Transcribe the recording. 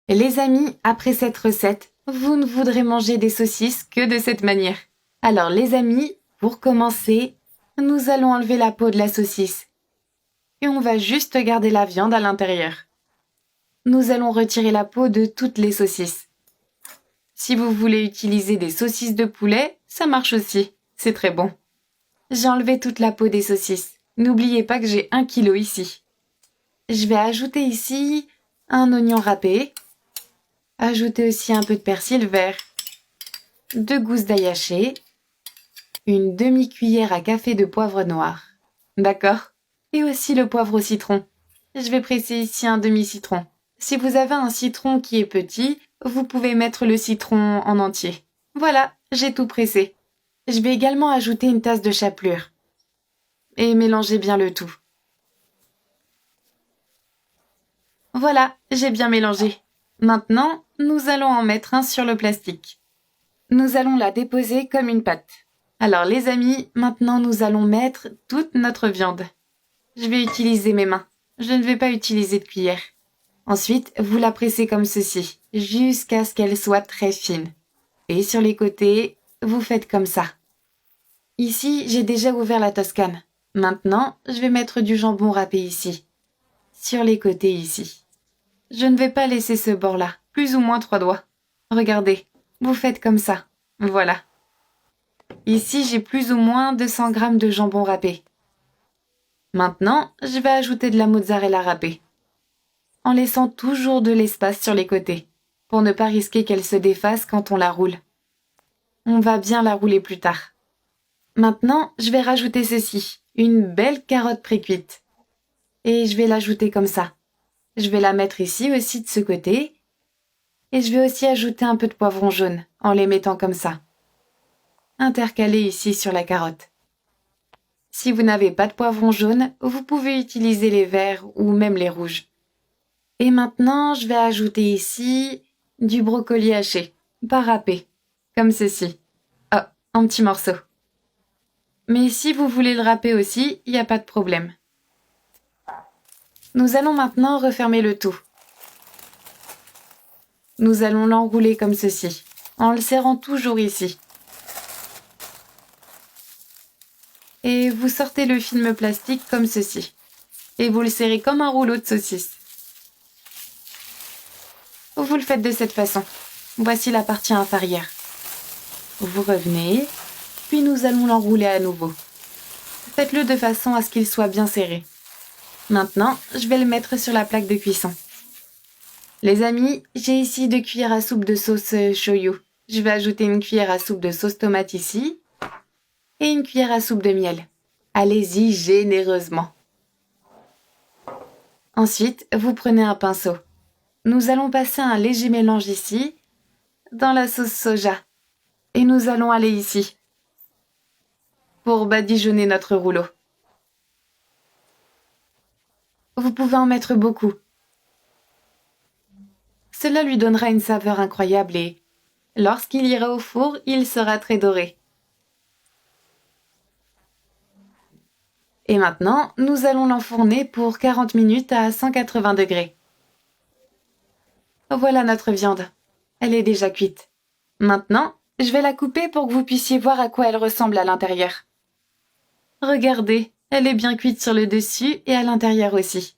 Les amis, après cette recette, vous ne voudrez manger des saucisses que de cette manière. Alors les amis, pour commencer, nous allons enlever la peau de la saucisse. Et on va juste garder la viande à l'intérieur. Nous allons retirer la peau de toutes les saucisses. Si vous voulez utiliser des saucisses de poulet, ça marche aussi. C'est très bon. J'ai enlevé toute la peau des saucisses. N'oubliez pas que j'ai 1 kilo ici. Je vais ajouter ici un oignon râpé. Ajouter aussi un peu de persil vert. 2 gousses d'ail haché. Une demi-cuillère à café de poivre noir. D'accord? Et aussi le poivre au citron. Je vais presser ici un demi-citron. Si vous avez un citron qui est petit, vous pouvez mettre le citron en entier. Voilà, j'ai tout pressé. Je vais également ajouter une tasse de chapelure. Et mélanger bien le tout. Voilà, j'ai bien mélangé. Maintenant, nous allons en mettre un sur le plastique. Nous allons la déposer comme une pâte. Alors les amis, maintenant nous allons mettre toute notre viande. Je vais utiliser mes mains. Je ne vais pas utiliser de cuillère. Ensuite, vous la pressez comme ceci, jusqu'à ce qu'elle soit très fine. Et sur les côtés, vous faites comme ça. Ici, j'ai déjà ouvert la Toscane. Maintenant, je vais mettre du jambon râpé ici. Sur les côtés ici. Je ne vais pas laisser ce bord-là, plus ou moins 3 doigts. Regardez, vous faites comme ça. Voilà. Ici, j'ai plus ou moins 200 g de jambon râpé. Maintenant, je vais ajouter de la mozzarella râpée. En laissant toujours de l'espace sur les côtés, pour ne pas risquer qu'elle se défasse quand on la roule. On va bien la rouler plus tard. Maintenant, je vais rajouter ceci, une belle carotte pré-cuite. Et je vais l'ajouter comme ça. Je vais la mettre ici aussi de ce côté. Et je vais aussi ajouter un peu de poivron jaune, en les mettant comme ça. Intercalé ici sur la carotte. Si vous n'avez pas de poivron jaune, vous pouvez utiliser les verts ou même les rouges. Et maintenant, je vais ajouter ici du brocoli haché, pas râpé, comme ceci. Oh, un petit morceau. Mais si vous voulez le râper aussi, il n'y a pas de problème. Nous allons maintenant refermer le tout. Nous allons l'enrouler comme ceci, en le serrant toujours ici. Et vous sortez le film plastique comme ceci. Et vous le serrez comme un rouleau de saucisse. Vous le faites de cette façon. Voici la partie inférieure. Vous revenez, puis nous allons l'enrouler à nouveau. Faites-le de façon à ce qu'il soit bien serré. Maintenant, je vais le mettre sur la plaque de cuisson. Les amis, j'ai ici 2 cuillères à soupe de sauce shoyu. Je vais ajouter une cuillère à soupe de sauce tomate ici et une cuillère à soupe de miel. Allez-y généreusement. Ensuite, vous prenez un pinceau. Nous allons passer un léger mélange ici, dans la sauce soja. Et nous allons aller ici, pour badigeonner notre rouleau. Vous pouvez en mettre beaucoup. Cela lui donnera une saveur incroyable et, lorsqu'il ira au four, il sera très doré. Et maintenant, nous allons l'enfourner pour 40 minutes à 180 degrés. Voilà notre viande. Elle est déjà cuite. Maintenant, je vais la couper pour que vous puissiez voir à quoi elle ressemble à l'intérieur. Regardez, elle est bien cuite sur le dessus et à l'intérieur aussi.